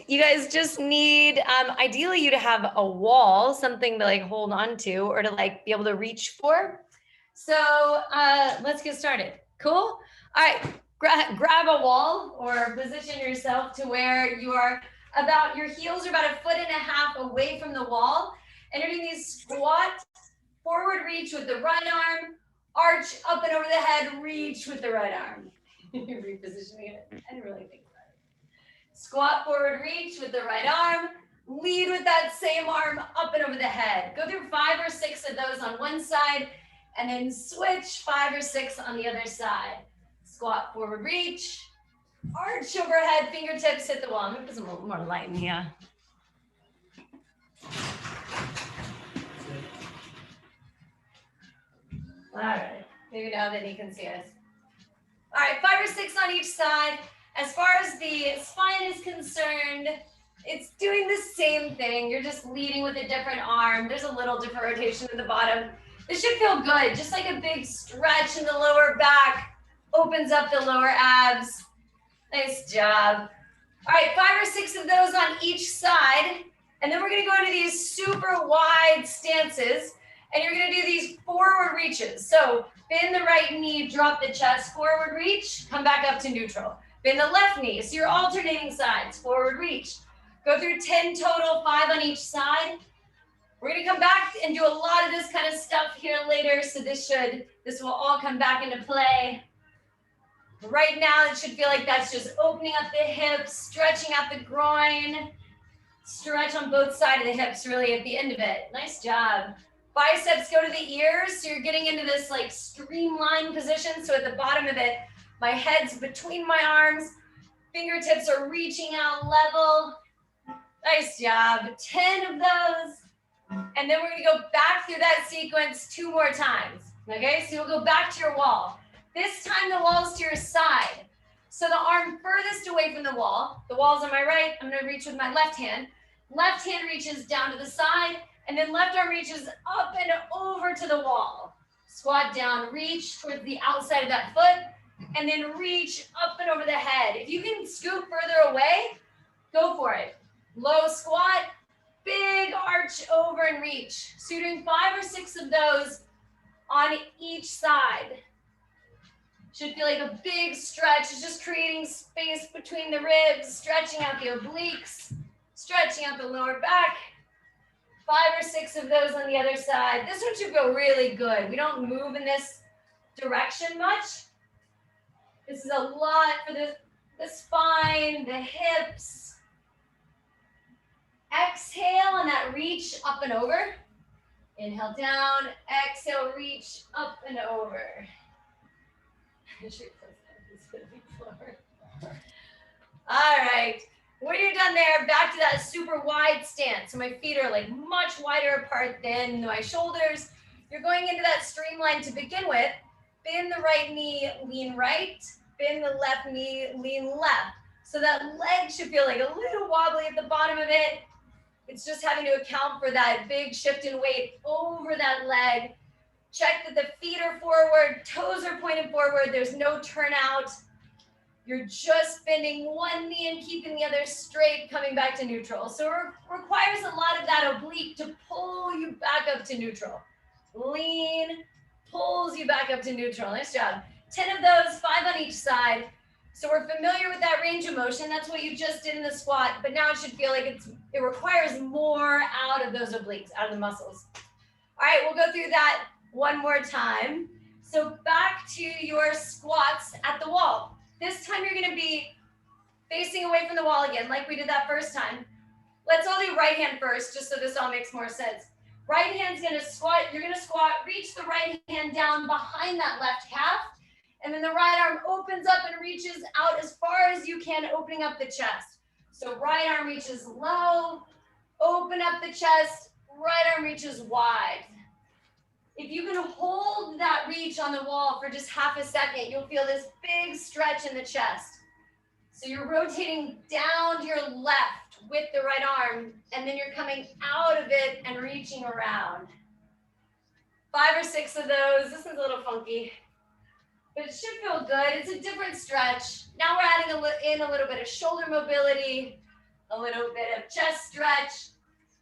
you guys just need, ideally you to have a wall, something to like hold on to or to like be able to reach for. So let's get started. Cool? All right, grab a wall or position yourself to where you are your heels are about 1.5 feet away from the wall. And you're doing these squat, forward reach with the right arm, arch up and over the head, reach with the right arm. Repositioning it. I didn't really think about it. Squat, forward reach with the right arm, lead with that same arm up and over the head. Go through 5 or 6 of those on one side, and then switch 5 or 6 on the other side. Squat, forward reach, arch overhead, fingertips hit the wall. I'm gonna put some more light in here. All right, maybe now that you can see us. All right, 5 or 6 on each side. As far as the spine is concerned, it's doing the same thing. You're just leading with a different arm. There's a little different rotation in the bottom. This should feel good, just like a big stretch in the lower back, opens up the lower abs. Nice job. All right, 5 or 6 of those on each side. And then we're gonna go into these super wide stances. And you're gonna do these forward reaches. So bend the right knee, drop the chest, forward reach, come back up to neutral. Bend the left knee, so you're alternating sides, forward reach. Go through 10 total, 5 on each side. We're gonna come back and do a lot of this kind of stuff here later, so this will all come back into play. Right now, it should feel like that's just opening up the hips, stretching out the groin, stretch on both sides of the hips really at the end of it. Nice job. Biceps go to the ears, so you're getting into this like streamlined position. So at the bottom of it, my head's between my arms, fingertips are reaching out level. Nice job. 10 of those. And then we're gonna go back through that sequence 2 more times. Okay, so you'll go back to your wall. This time the wall's to your side. So the arm furthest away from the wall's on my right, I'm gonna reach with my left hand. Left hand reaches down to the side, and then left arm reaches up and over to the wall. Squat down, reach towards the outside of that foot, and then reach up and over the head. If you can scoot further away, go for it. Low squat, big arch over and reach. So you're doing 5 or 6 of those on each side. Should feel like a big stretch. It's just creating space between the ribs, stretching out the obliques, stretching out the lower back. 5 or 6 of those on the other side. This one should feel really good. We don't move in this direction much. This is a lot for the spine, the hips. Exhale on that reach up and over. Inhale down, exhale, reach up and over. All right. When you're done there, back to that super wide stance. So my feet are like much wider apart than my shoulders. You're going into that streamline to begin with. Bend the right knee, lean right. Bend the left knee, lean left. So that leg should feel like a little wobbly at the bottom of it. It's just having to account for that big shift in weight over that leg. Check that the feet are forward, toes are pointed forward. There's no turnout. You're just bending one knee and keeping the other straight, coming back to neutral. So it requires a lot of that oblique to pull you back up to neutral. Lean, pulls you back up to neutral. Nice job. 10 of those, 5 on each side. So we're familiar with that range of motion. That's what you just did in the squat, but now it should feel like it requires more out of those obliques, out of the muscles. All right, we'll go through that one more time. So back to your squats at the wall. This time you're gonna be facing away from the wall again, like we did that first time. Let's all do right hand first, just so this all makes more sense. Right hand's gonna squat, you're gonna squat, reach the right hand down behind that left calf, and then the right arm opens up and reaches out as far as you can, opening up the chest. So right arm reaches low, open up the chest, right arm reaches wide. If you can hold that reach on the wall for just half a second, you'll feel this big stretch in the chest. So you're rotating down to your left with the right arm, and then you're coming out of it and reaching around. 5 or 6 of those. This one's a little funky, but it should feel good. It's a different stretch. Now we're adding in a little bit of shoulder mobility, A little bit of chest stretch.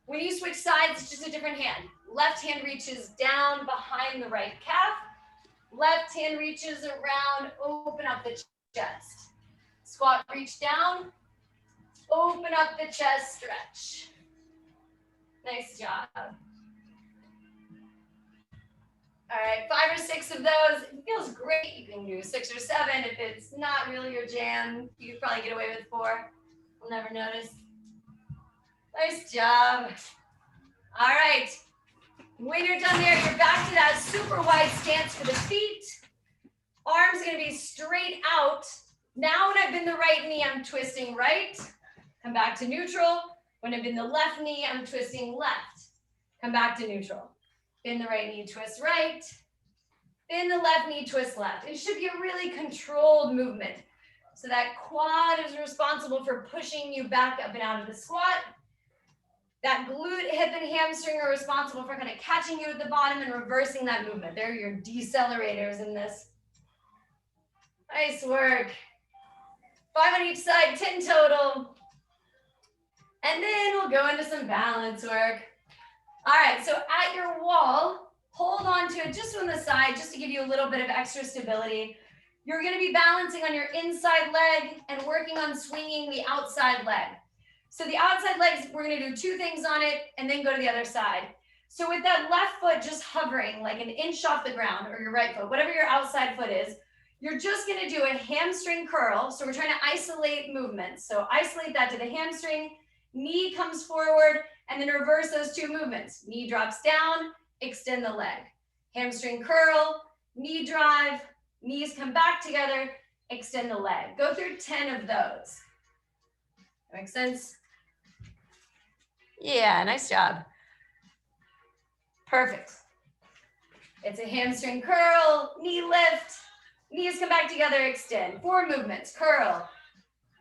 When you switch sides, it's just a different hand. Left hand reaches down behind the right calf. Left hand reaches around, open up the chest. Squat, reach down, open up the chest, stretch. Nice job. All right, 5 or 6 of those. It feels great. You can do 6 or 7. If it's not really your jam, you could probably get away with 4. We'll never notice. Nice job. All right. When you're done there, you're back to that super wide stance for the feet. Arms are going to be straight out. Now when I bend the right knee, I'm twisting right. Come back to neutral. When I bend the left knee, I'm twisting left. Come back to neutral. Bend the right knee, twist right. Bend the left knee, twist left. It should be a really controlled movement. So that quad is responsible for pushing you back up and out of the squat. That glute, hip, and hamstring are responsible for kind of catching you at the bottom and reversing that movement. They're your decelerators in this. Nice work. 5 on each side, 10 total. And then we'll go into some balance work. All right, so at your wall, hold on to it just on the side, just to give you a little bit of extra stability. You're gonna be balancing on your inside leg and working on swinging the outside leg. So the outside legs, we're gonna do 2 things on it and then go to the other side. So with that left foot just hovering like an inch off the ground, or your right foot, whatever your outside foot is, you're just gonna do a hamstring curl. So we're trying to isolate movements. So isolate that to the hamstring, knee comes forward, and then reverse those 2 movements. Knee drops down, extend the leg. Hamstring curl, knee drive, knees come back together, extend the leg. Go through 10 of those. That makes sense? Yeah, nice job. Perfect. It's a hamstring curl, knee lift, knees come back together, extend. 4 movements, curl,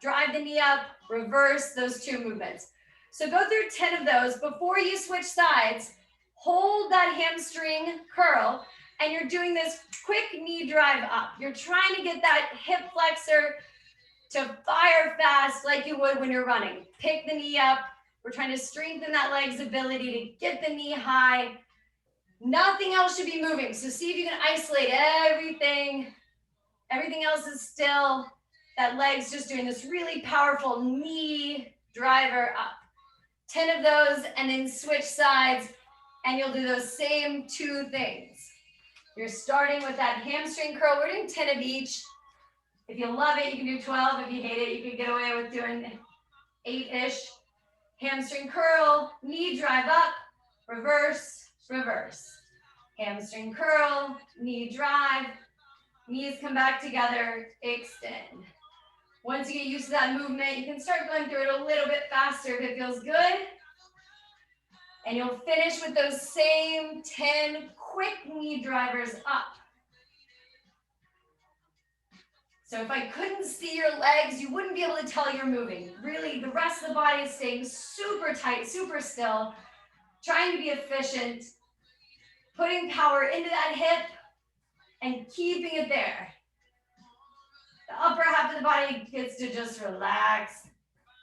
drive the knee up, reverse those 2 movements. So go through 10 of those. Before you switch sides, hold that hamstring curl, and you're doing this quick knee drive up. You're trying to get that hip flexor to fire fast like you would when you're running. Pick the knee up. We're trying to strengthen that leg's ability to get the knee high. Nothing else should be moving. So see if you can isolate everything. Everything else is still. That leg's just doing this really powerful knee driver up. 10 of those, and then switch sides, and you'll do those same 2 things. You're starting with that hamstring curl. We're doing 10 of each. If you love it, you can do 12. If you hate it, you can get away with doing 8-ish. Hamstring curl, knee drive up, reverse, reverse. Hamstring curl, knee drive, knees come back together, extend. Once you get used to that movement, you can start going through it a little bit faster if it feels good. And you'll finish with those same 10 quick knee drivers up. So if I couldn't see your legs, you wouldn't be able to tell you're moving. Really, the rest of the body is staying super tight, super still, trying to be efficient, putting power into that hip and keeping it there. The upper half of the body gets to just relax.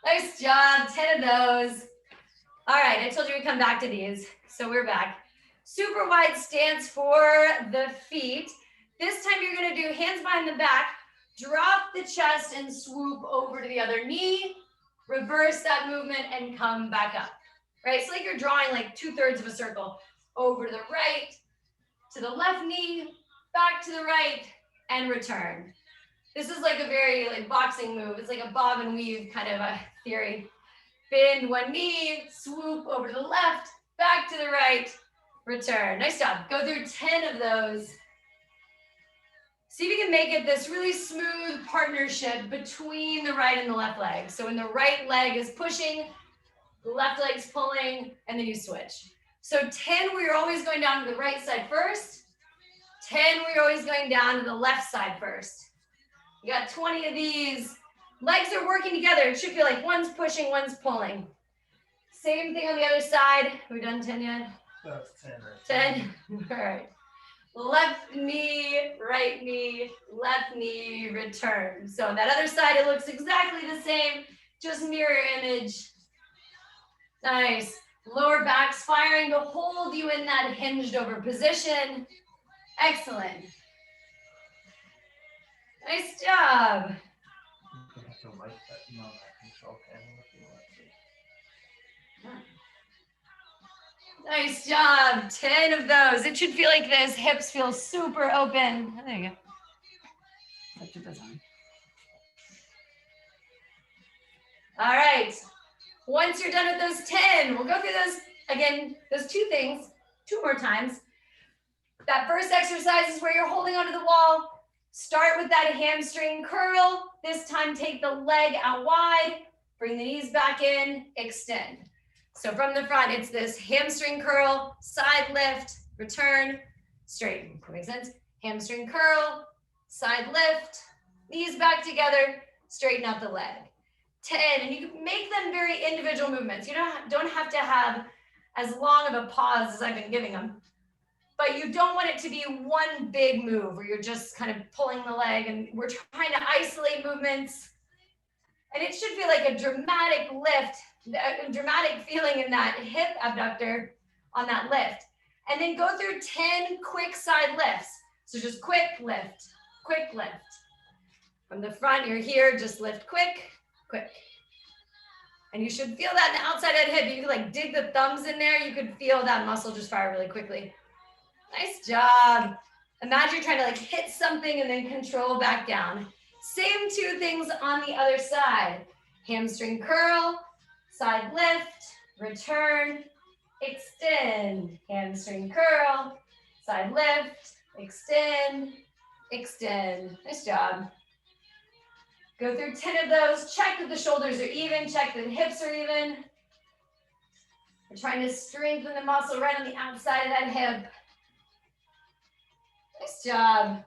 Nice job, 10 of those. All right, I told you we'd come back to these, so we're back. Super wide stance for the feet. This time you're gonna do hands behind the back, drop the chest and swoop over to the other knee, reverse that movement and come back up, right? So like you're drawing like 2/3 of a circle, over to the right, to the left knee, back to the right, and return. This is like a very like boxing move. It's like a bob and weave kind of a theory. Bend one knee, swoop over to the left, back to the right, return. Nice job. Go through 10 of those. See if you can make it this really smooth partnership between the right and the left leg. So when the right leg is pushing, the left leg's pulling, and then you switch. So 10 where you're always going down to the right side first, 10 where you're always going down to the left side first. You got 20 of these. Legs are working together. It should feel like one's pushing, one's pulling. Same thing on the other side. Have we done 10 yet? That's 10 right 10? All right. Left knee, right knee, left knee, return. So on that other side, it looks exactly the same, just mirror image Nice. Lower back's firing to hold you in that hinged over position. Excellent. Nice job. You have to like that, that control panel if you want to. Nice job. 10 of those. It should feel like this. Hips feel super open. There you go. Let's put this on. All right. Once you're done with those 10, we'll go through those again, those two things, 2 more times. That first exercise is where you're holding onto the wall. Start with that hamstring curl. This time, take the leg out wide, bring the knees back in, extend. So from the front, it's this hamstring curl, side lift, return, straighten. That makes sense? Hamstring curl, side lift, knees back together, straighten out the leg. 10, and you can make them very individual movements. You don't have to have as long of a pause as I've been giving them, but you don't want it to be one big move where you're just kind of pulling the leg, and we're trying to isolate movements. And it should feel like a dramatic lift, a dramatic feeling in that hip abductor on that lift. And then go through 10 quick side lifts. So just quick lift, quick lift. From the front, you're here, just lift quick, quick. And you should feel that in the outside of the hip. You can like dig the thumbs in there. You could feel that muscle just fire really quickly. Nice job. Imagine you're trying to like hit something and then control back down. Same 2 things on the other side. Hamstring curl, side lift, return, extend. Hamstring curl, side lift, extend, extend. Nice job. Go through 10 of those. Check that the shoulders are even. Check that the hips are even. We're trying to strengthen the muscle right on the outside of that hip. Nice job.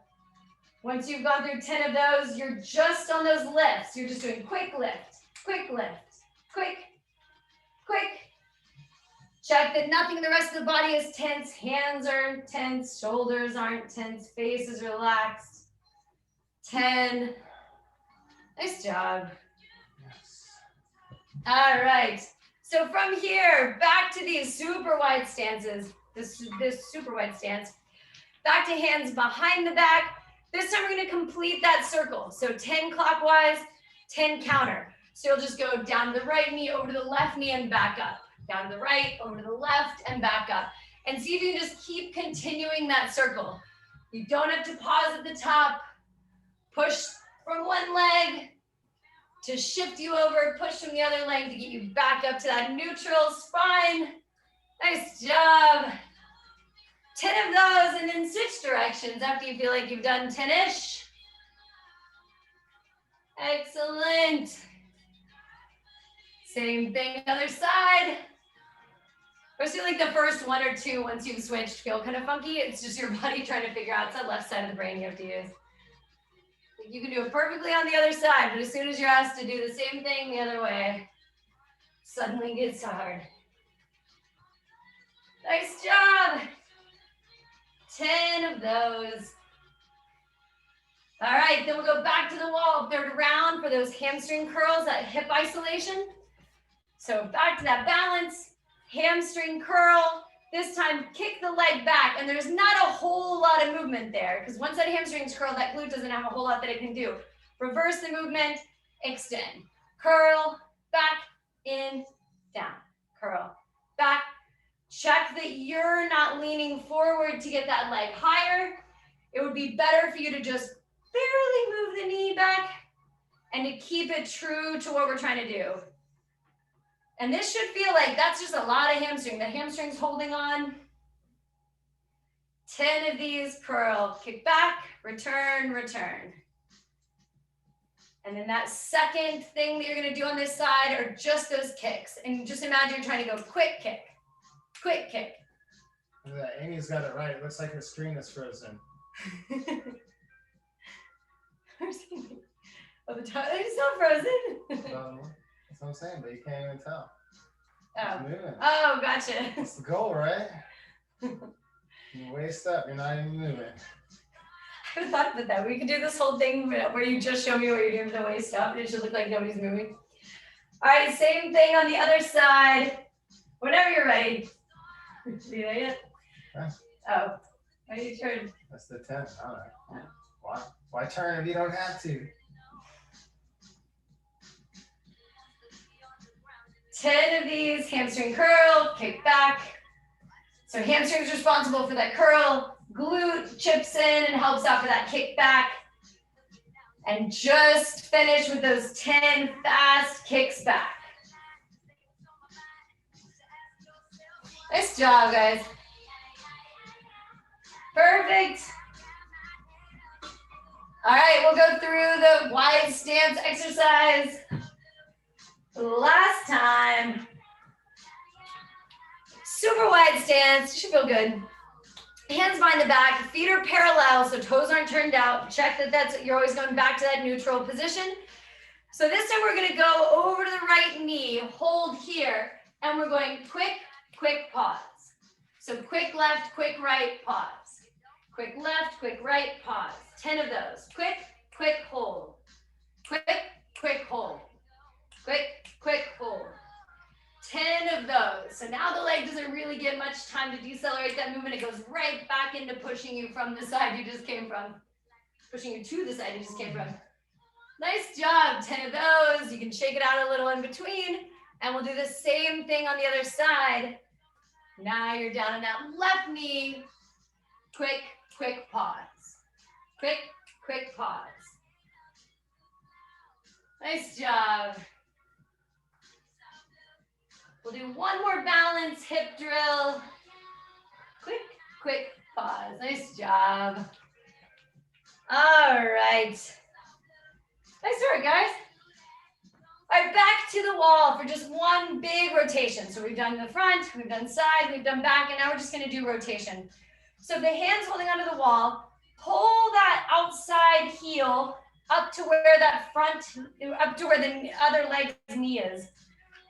Once you've gone through 10 of those, you're just on those lifts. You're just doing quick lift, quick lift, quick, quick. Check that nothing in the rest of the body is tense. Hands aren't tense, shoulders aren't tense, face is relaxed. 10. Nice job. Yes. All right. So from here, back to these super wide stances, this super wide stance. Back to hands behind the back. This time we're going to complete that circle. So 10 clockwise, 10 counter. So you'll just go down to the right knee, over to the left knee, and back up. Down to the right, over to the left, and back up. And see if you can just keep continuing that circle. You don't have to pause at the top. Push from one leg to shift you over. Push from the other leg to get you back up to that neutral spine. Nice job. 10 of those, and then switch directions after you feel like you've done 10-ish. Excellent. Same thing, other side. Or feel like the first 1 or 2, once you've switched, feel kind of funky. It's just your body trying to figure out. It's that left side of the brain you have to use. You can do it perfectly on the other side, but as soon as you're asked to do the same thing the other way, suddenly gets hard. Nice job. 10 of those. All right, then we'll go back to the wall, 3rd round for those hamstring curls, that hip isolation. So back to that balance, hamstring curl. This time, kick the leg back, and there's not a whole lot of movement there, because once that hamstring's curled, that glute doesn't have a whole lot that it can do. Reverse the movement, extend. Curl, back, in, down. Curl, back. Check that you're not leaning forward to get that leg higher. It would be better for you to just barely move the knee back and to keep it true to what we're trying to do. And this should feel like that's just a lot of hamstring. The hamstring's holding on. 10 of these, curl, kick back, return, return. And then that second thing that you're gonna do on this side are just those kicks. And just imagine you're trying to go quick kick, quick kick. Yeah, Amy's got it right. It looks like her screen is frozen. Oh, the top, it's not frozen. That's what I'm saying, but you can't even tell. Oh. It's moving. Oh, gotcha. That's the goal, right? You waist up, you're not even moving. I haven't thought about that. We could do this whole thing where you just show me what you're doing with the waist up, and it should look like nobody's moving. All right, same thing on the other side. Whenever you're ready. See that yet? Huh? Oh, are you turn? That's the 10. All right. Why turn if you don't have to? 10 of these, hamstring curl, kick back. So hamstring's responsible for that curl, glute chips in and helps out for that kick back. And just finish with those 10 fast kicks back. Nice job, guys. Perfect. All right, we'll go through the wide stance exercise. Last time. Super wide stance, should feel good. Hands behind the back, feet are parallel, so toes aren't turned out. Check that you're always going back to that neutral position. So this time we're gonna go over to the right knee, hold here, and we're going quick pause. So quick left, quick right, pause. Quick left, quick right, pause. 10 of those. Quick hold. Quick hold. Quick hold. 10 of those. So now the leg doesn't really get much time to decelerate that movement. It goes right back into pushing you from the side you just came from. Pushing you to the side you just came from. Nice job, 10 of those. You can shake it out a little in between. And we'll do the same thing on the other side. Now you're down on that left knee. Quick pause. Quick pause. Nice job. We'll do one more balance hip drill. Quick pause. Nice job. All right. Nice work, guys. All right, back to the wall for just one big rotation. So we've done the front, we've done side, we've done back, and now we're just gonna do rotation. So the hands holding onto the wall, pull that outside heel up to where that front, up to where the other leg's knee is.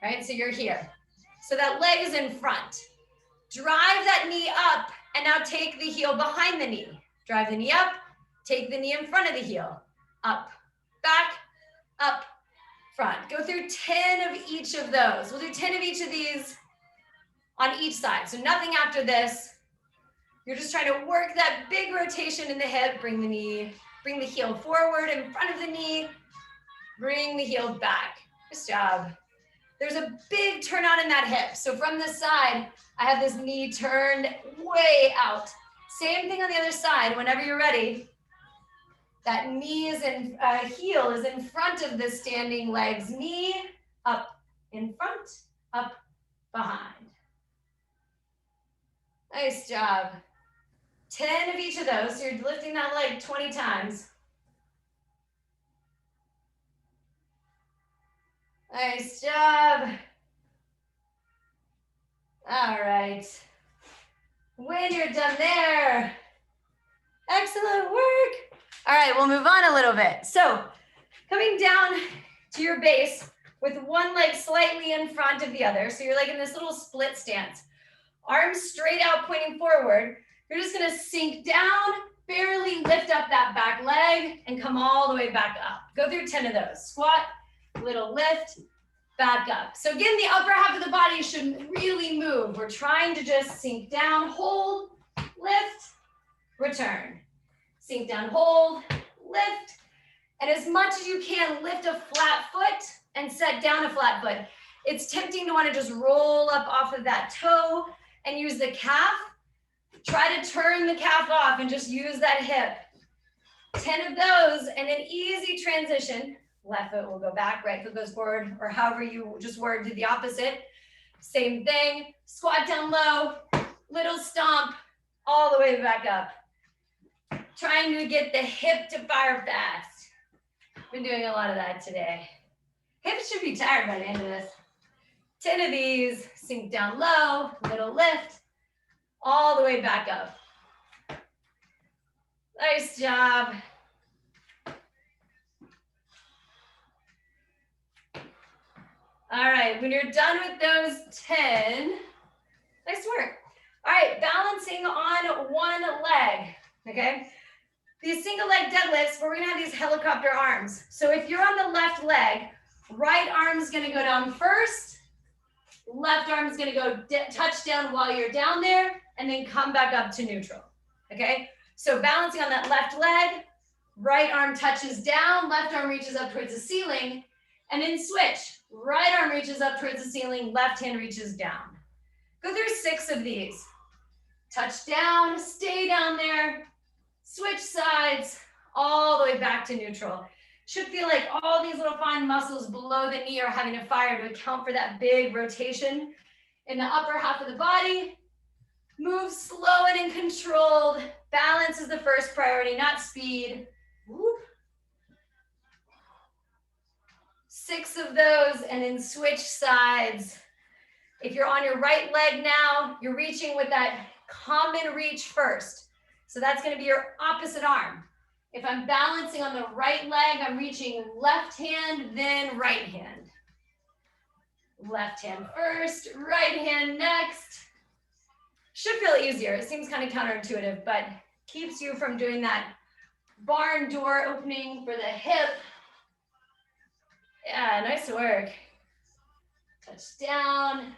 All right, so you're here. So that leg is in front. Drive that knee up, and now take the heel behind the knee. Drive the knee up, take the knee in front of the heel. Up, back, up, front. Go through 10 of each of those. We'll do 10 of each of these on each side. So nothing after this. You're just trying to work that big rotation in the hip. Bring the heel forward in front of the knee. Bring the heel back. Good job. There's a big turn on in that hip. So from the side, I have this knee turned way out. Same thing on the other side. Whenever you're ready, that knee is in, heel is in front of the standing leg's knee, up in front, up behind. Nice job. 10 of each of those. So you're lifting that leg 20 times. Nice job. All right. When you're done there, excellent work. All right, we'll move on a little bit. So coming down to your base with one leg slightly in front of the other. So you're like in this little split stance. Arms straight out pointing forward. You're just gonna sink down, barely lift up that back leg and come all the way back up. Go through 10 of those. Squat, little lift, back up. So again, the upper half of the body shouldn't really move. We're trying to just sink down, hold, lift, return. Sink down, hold, lift. And as much as you can, lift a flat foot and set down a flat foot. It's tempting to want to just roll up off of that toe and use the calf. Try to turn the calf off and just use that hip. 10 of those and an easy transition. Left foot will go back, right foot goes forward, or however you just word to the opposite. Same thing, squat down low, little stomp, all the way back up. Trying to get the hip to fire fast. Been doing a lot of that today. Hips should be tired by the end of this. 10 of these, sink down low, little lift, all the way back up. Nice job. All right, when you're done with those 10, nice work. All right, balancing on one leg, okay? These single leg deadlifts, we're gonna have these helicopter arms. So if you're on the left leg, right arm's gonna go down first, Left arm is gonna go touch down while you're down there and then come back up to neutral, okay? So balancing on that left leg, right arm touches down, left arm reaches up towards the ceiling, and then switch. Right arm reaches up towards the ceiling, left hand reaches down. Go through 6 of these. Touch down, stay down there, switch sides, all the way back to neutral. Should feel like all these little fine muscles below the knee are having to fire to account for that big rotation in the upper half of the body. Move slow and controlled. Balance is the first priority, not speed. Whoop. 6 of those, and then switch sides. If you're on your right leg now, you're reaching with that common reach first. So that's going to be your opposite arm. If I'm balancing on the right leg, I'm reaching left hand, then right hand. Left hand first, right hand next. Should feel easier. It seems kind of counterintuitive, but keeps you from doing that barn door opening for the hip. Yeah, nice work. Touch down,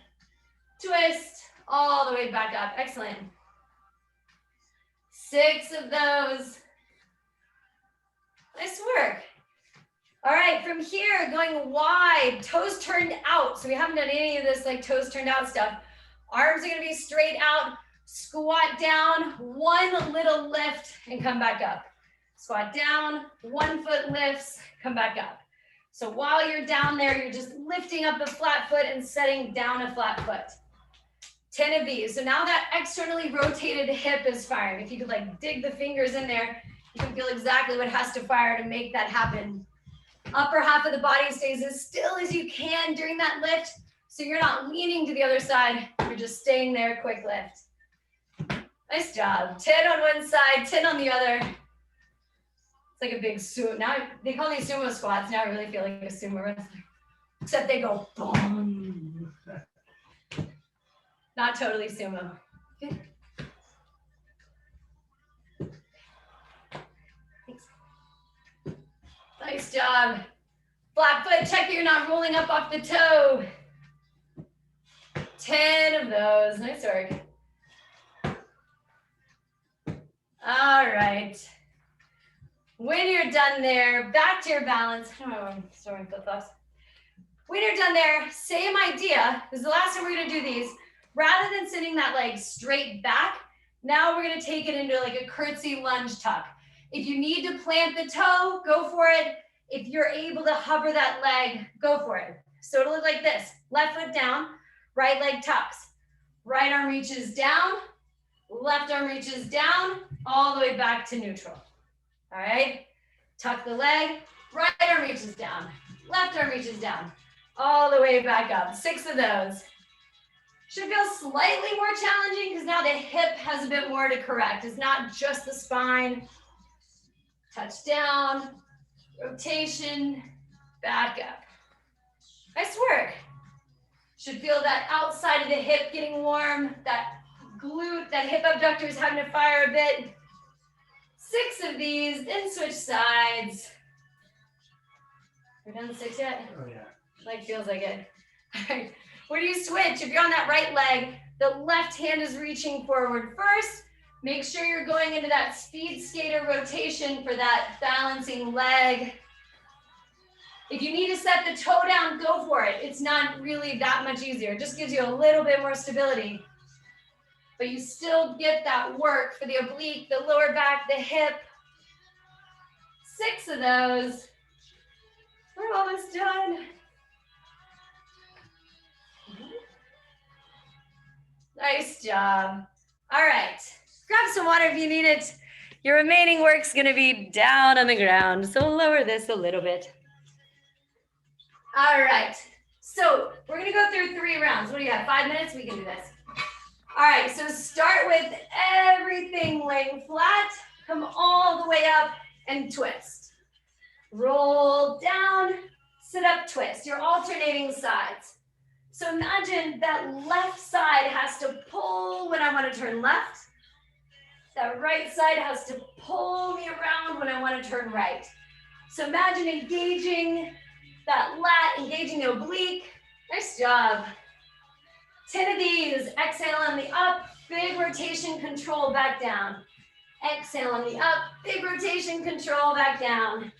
twist, all the way back up. Excellent. 6 of those. Nice work. All right, from here, going wide, toes turned out. So we haven't done any of this like toes turned out stuff. Arms are gonna be straight out, squat down, 1 little lift and come back up. Squat down, 1 foot lifts, come back up. So while you're down there, you're just lifting up the flat foot and setting down a flat foot. 10 of these. So now that externally rotated hip is firing. If you could like dig the fingers in there, you can feel exactly what has to fire to make that happen. Upper half of the body stays as still as you can during that lift. So you're not leaning to the other side. You're just staying there, quick lift. Nice job. 10 on one side, 10 on the other. It's like a big sumo. Now they call these sumo squats. Now I really feel like a sumo wrestler. Except they go boom. Not totally sumo. Okay. Thanks. Nice job. Flat foot, check that you're not rolling up off the toe. 10 of those. Nice work. All right. When you're done there, back to your balance. I don't know why I'm throwing flip-flops. When you're done there, same idea. This is the last time we're gonna do these. Rather than sitting that leg straight back, now we're gonna take it into like a curtsy lunge tuck. If you need to plant the toe, go for it. If you're able to hover that leg, go for it. So it'll look like this. Left foot down, right leg tucks. Right arm reaches down, left arm reaches down, all the way back to neutral. All right, tuck the leg, right arm reaches down, left arm reaches down, all the way back up. 6 of those. Should feel slightly more challenging because now the hip has a bit more to correct. It's not just the spine. Touch down, rotation, back up. Nice work. Should feel that outside of the hip getting warm, that glute, that hip abductor is having to fire a bit. 6 of these, then switch sides. We're done 6 yet? Oh yeah. Like feels like it. All right. When you switch, if you're on that right leg, the left hand is reaching forward first. Make sure you're going into that speed skater rotation for that balancing leg. If you need to set the toe down, go for it. It's not really that much easier. It just gives you a little bit more stability. But you still get that work for the oblique, the lower back, the hip. 6 of those. We're almost done. Nice job. All right, grab some water if you need it. Your remaining work's gonna be down on the ground, so we'll lower this a little bit. All right, so we're gonna go through 3 rounds. What do you have, 5 minutes? We can do this. All right, so start with everything laying flat, come all the way up and twist. Roll down, sit up, twist. You're alternating sides. So imagine that left side has to pull when I want to turn left. That right side has to pull me around when I want to turn right. So imagine engaging that lat, engaging the oblique. Nice job. 10 of these. Exhale on the up, big rotation, control, back down. Exhale on the up, big rotation, control, back down.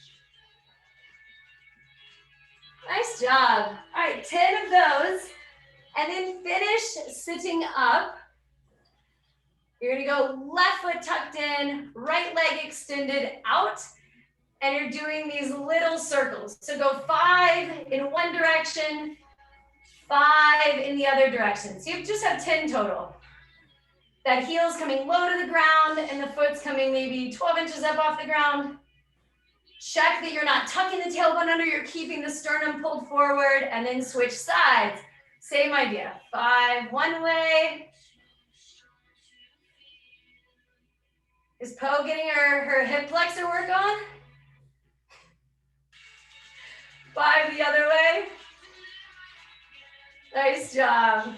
Nice job. All right, 10 of those. And then finish sitting up. You're gonna go left foot tucked in, right leg extended out, and you're doing these little circles. So go 5 in one direction, 5 in the other direction. So you just have 10 total. That heel's coming low to the ground and the foot's coming maybe 12 inches up off the ground. Check that you're not tucking the tailbone under, you're keeping the sternum pulled forward, and then switch sides. Same idea. 5 one way. Is Poe getting her hip flexor work on? 5 the other way. Nice job.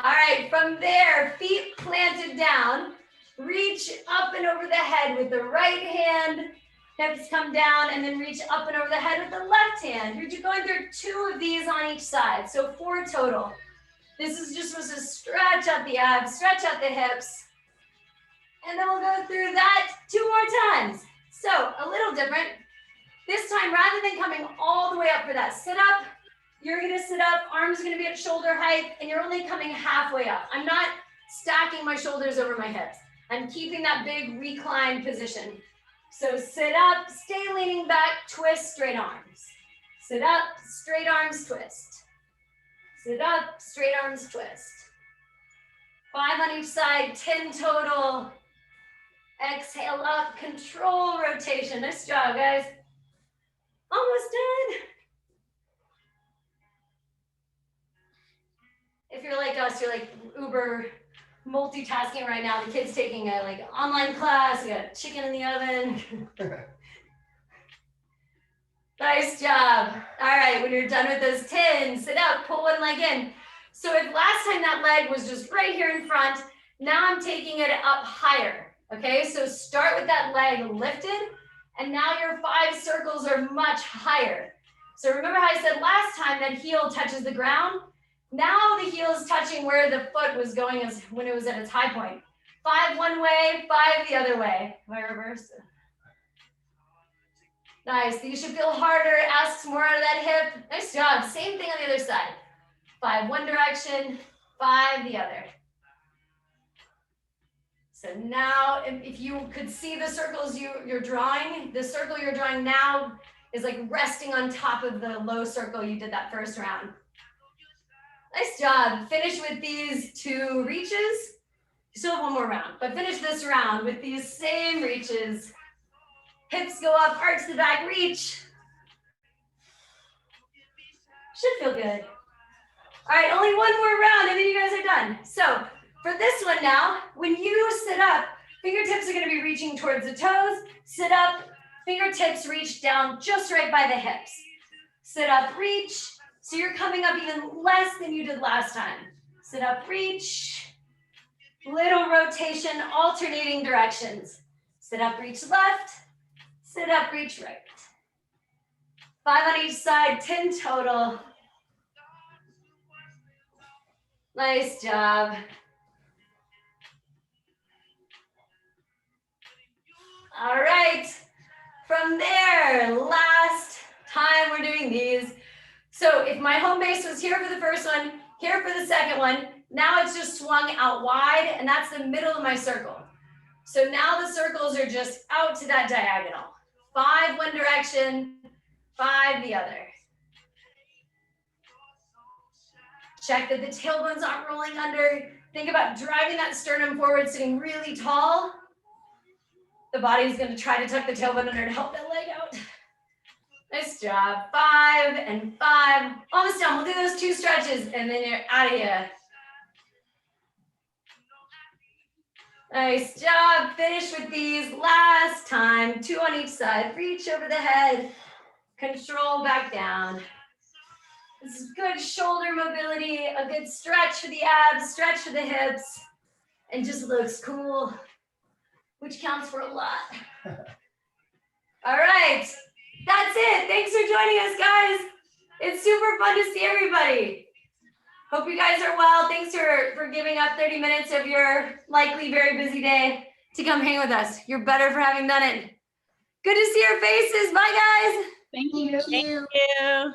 All right, from there, feet planted down. Reach up and over the head with the right hand. Hips come down and then reach up and over the head with the left hand. You're going through 2 of these on each side, so 4 total. This is just supposed to stretch out the abs, stretch out the hips. And then we'll go through that 2 more times. So a little different. This time, rather than coming all the way up for that sit up, you're gonna sit up, arms are gonna be at shoulder height, and you're only coming halfway up. I'm not stacking my shoulders over my hips. I'm keeping that big reclined position. So sit up, stay leaning back, twist straight arms. Sit up, straight arms, twist. Sit up, straight arms, twist. 5 on each side, 10 total. Exhale up, control rotation. Nice job, guys. Almost done. If you're like us, you're like uber multitasking right now. The kid's taking a online class, we got chicken in the oven. Nice job. All right, when you're done with those 10, sit up, pull one leg in. So if last time that leg was just right here in front, now I'm taking it up higher. Okay, so start with that leg lifted, and now your 5 circles are much higher. So remember how I said last time that heel touches the ground? Now the heel is touching where the foot was going as when it was at its high point. 5 one way, 5 the other way. If I reverse it. Nice, these should feel harder, asks more out of that hip. Nice job, same thing on the other side. 5 one direction, 5 the other. So now, if you could see the circles you're drawing, the circle you're drawing now is like resting on top of the low circle you did that first round. Nice job. Finish with these 2 reaches. You still have one more round, but finish this round with these same reaches. Hips go up, arch the back, reach. Should feel good. All right, only one more round and then you guys are done. So for this one now, when you sit up, fingertips are gonna be reaching towards the toes. Sit up, fingertips reach down just right by the hips. Sit up, reach. So you're coming up even less than you did last time. Sit up, reach. Little rotation, alternating directions. Sit up, reach left. Sit up, reach right. 5 on each side, 10 total. Nice job. All right, from there, last time we're doing these. So if my home base was here for the first one, here for the second one, now it's just swung out wide, and that's the middle of my circle. So now the circles are just out to that diagonal. 5 one direction, 5 the other. Check that the tailbones aren't rolling under. Think about driving that sternum forward, sitting really tall. The body's gonna try to tuck the tailbone under to help that leg out. Nice job. 5 and 5. Almost done. We'll do those 2 stretches and then you're out of here. Nice job. Finish with these last time. 2 on each side. Reach over the head. Control back down. This is good shoulder mobility, a good stretch for the abs, stretch for the hips, and just looks cool, which counts for a lot. All right. That's it. Thanks for joining us, guys. It's super fun to see everybody. Hope you guys are well. Thanks for giving up 30 minutes of your likely very busy day to come hang with us. You're better for having done it. Good to see your faces. Bye, guys. Thank you. Thank you.